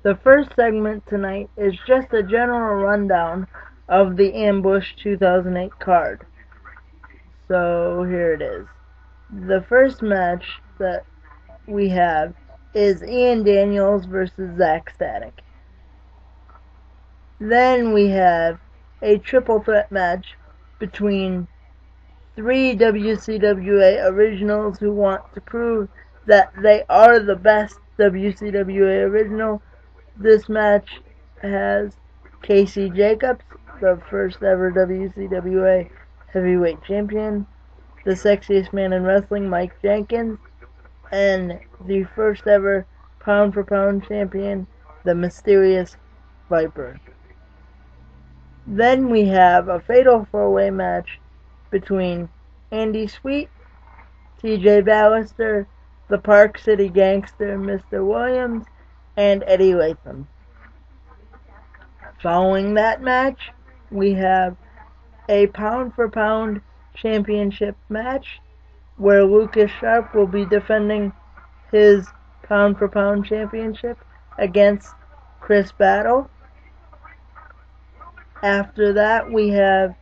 The first segment tonight is just a general rundown of the Ambush 2008 card. So here it is. The first match that we have is Ian Daniels versus Zach Static. Then we have a triple threat match between three WCWA originals who want to prove that they are the best WCWA original. This match has Casey Jacobs, the first ever WCWA heavyweight champion, the sexiest man in wrestling, Mike Jenkins, and the first ever pound for pound champion, the mysterious Viper. Then we have a fatal four-way match between Andy Sweet, TJ Ballister, the Park City Gangster, Mr. Williams, and Eddie Latham. Following that match, we have a pound for pound championship match where Lucas Sharp will be defending his pound for pound championship against Chris Battle. After that, we have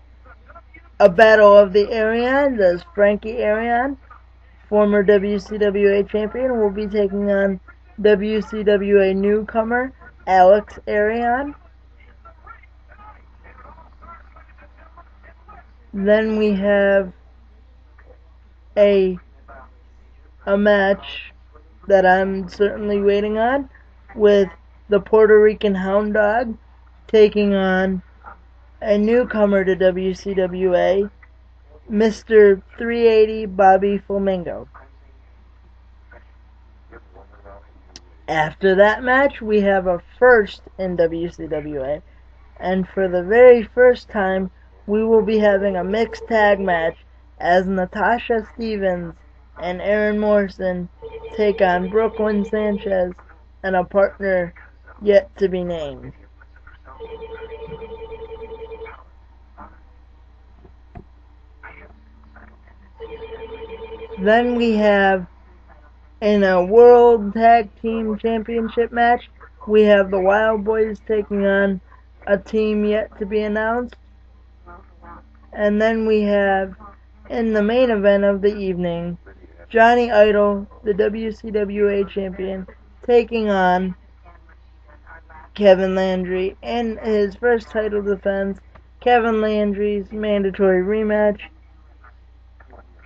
a battle of the Arians as Frankie Arian, former WCWA champion, will be taking on WCWA newcomer Alex Arian. Then we have a match that I'm certainly waiting on with the Puerto Rican Hound Dog taking on a newcomer to WCWA, Mr. 380 Bobby Flamingo. After that match, we have a first in WCWA, and for the very first time, we will be having a mixed tag match as Natasha Stevens and Aaron Morrison take on Brooklyn Sanchez and a partner yet to be named. Then we have, in a World Tag Team Championship match, we have the Wild Boys taking on a team yet to be announced. And then we have, in the main event of the evening, Johnny Idol, the WCWA champion, taking on Kevin Landry in his first title defense, Kevin Landry's mandatory rematch.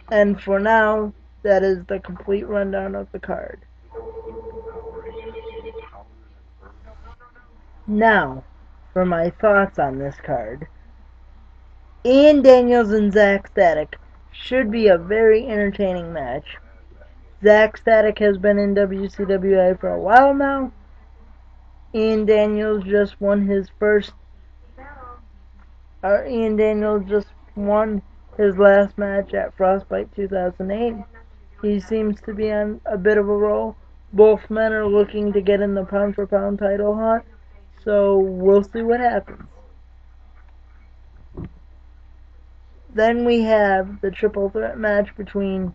And for now, that is the complete rundown of the card. Now, for my thoughts on this card. Ian Daniels and Zach Static should be a very entertaining match. Zach Static has been in WCWA for a while now. Ian Daniels just won his last match at Frostbite 2008. He seems to be on a bit of a roll. Both men are looking to get in the pound for pound title hunt, so we'll see what happens. Then we have the triple threat match between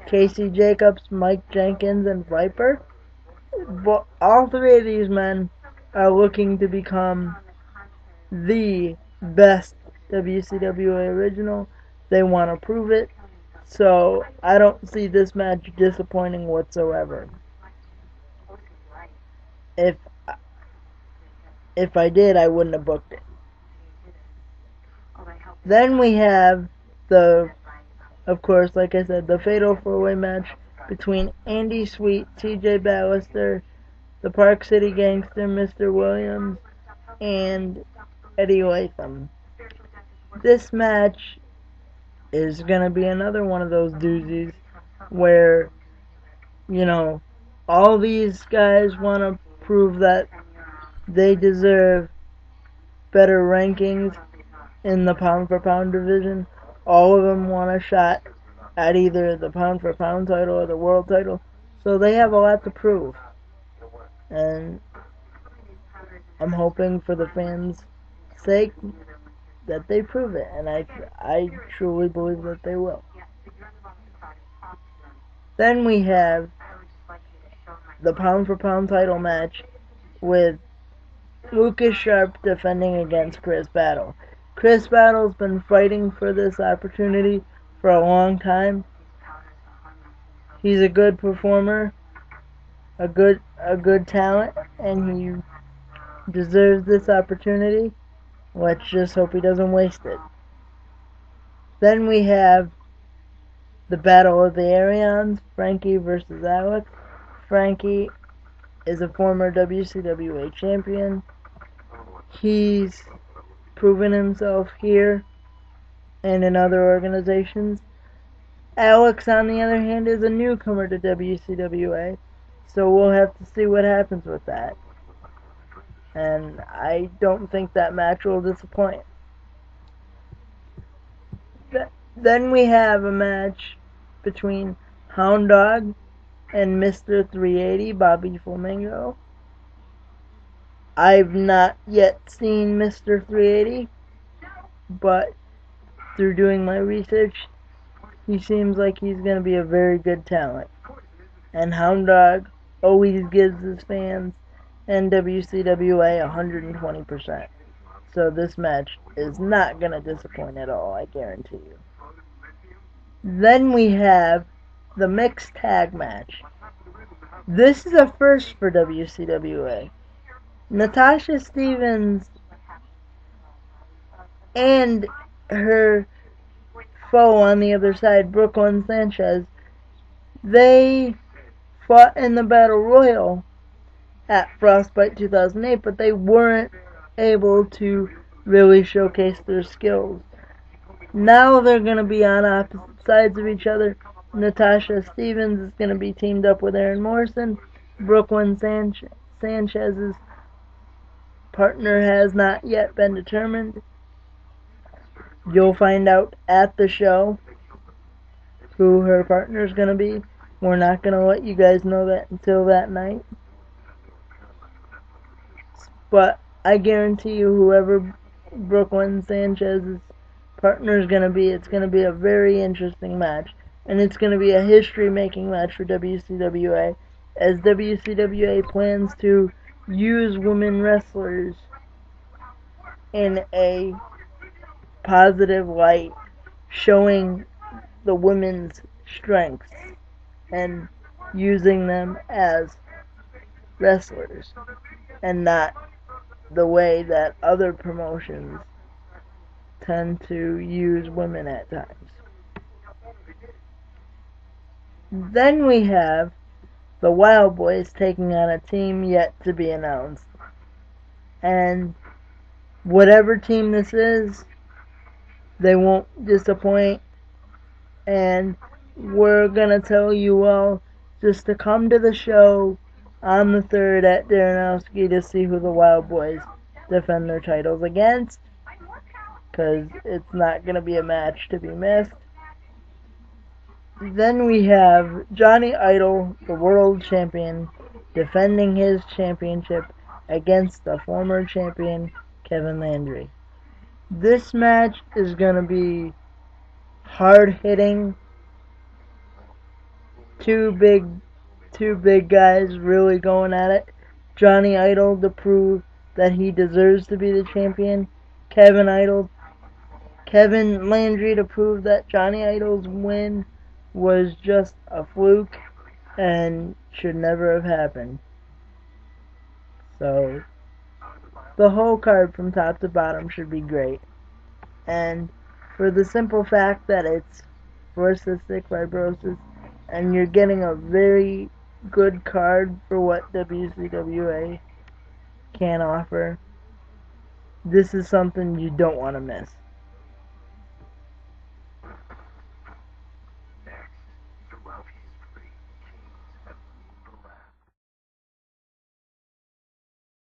Casey Jacobs, Mike Jenkins, and Viper. All three of these men are looking to become the best WCWA original. They want to prove it, so I don't see this match disappointing whatsoever. If I did, I wouldn't have booked it. Then we have of course, like I said, the fatal four-way match between Andy Sweet, TJ Ballister, the Park City Gangster, Mr. Williams, and Eddie Latham. This match is going to be another one of those doozies where, all these guys want to prove that they deserve better rankings in the pound for pound division. All of them want a shot at either the pound for pound title or the world title, so they have a lot to prove. And I'm hoping for the fans' sake that they prove it, and I truly believe that they will. Then we have the pound for pound title match with Lucas Sharp defending against Chris Battle. Chris Battle's been fighting for this opportunity for a long time. He's a good performer, a good talent, and he deserves this opportunity. Let's just hope he doesn't waste it. Then we have the Battle of the Arians, Frankie versus Alex. Frankie is a former WCWA champion. He's proven himself here and in other organizations. Alex, on the other hand, is a newcomer to WCWA, so we'll have to see what happens with that. And I don't think that match will disappoint. Then we have a match between Hound Dog and Mr. 380, Bobby Flamingo. I've not yet seen Mr. 380, but through doing my research, he seems like he's going to be a very good talent. And Hound Dog always gives his fans and WCWA 120%. So this match is not going to disappoint at all, I guarantee you. Then we have the mixed tag match. This is a first for WCWA. Natasha Stevens and her foe on the other side, Brooklyn Sanchez, they fought in the Battle Royal at Frostbite 2008, but they weren't able to really showcase their skills. Now they're going to be on opposite sides of each other. Natasha Stevens is going to be teamed up with Aaron Morrison. Brooklyn Sanchez's partner has not yet been determined. You'll find out at the show who her partner is going to be. We're not going to let you guys know that until that night. But I guarantee you, whoever Brooklyn Sanchez's partner is going to be, it's going to be a very interesting match. And it's going to be a history-making match for WCWA, as WCWA plans to use women wrestlers in a positive light, showing the women's strengths and using them as wrestlers, and not the way that other promotions tend to use women at times. Then we have the Wild Boys taking on a team yet to be announced. And whatever team this is, they won't disappoint. And we're going to tell you all just to come to the show on the 3rd at Darrenowski to see who the Wild Boys defend their titles against, because it's not going to be a match to be missed. Then we have Johnny Idol, the world champion, defending his championship against the former champion, Kevin Landry. This match is going to be hard-hitting. Two big guys really going at it. Johnny Idol to prove that he deserves to be the champion. Kevin Landry to prove that Johnny Idol's win was just a fluke and should never have happened. So the whole card from top to bottom should be great. And for the simple fact that it's for cystic fibrosis, and you're getting a very good card for what WCWA can offer, this is something you don't want to miss.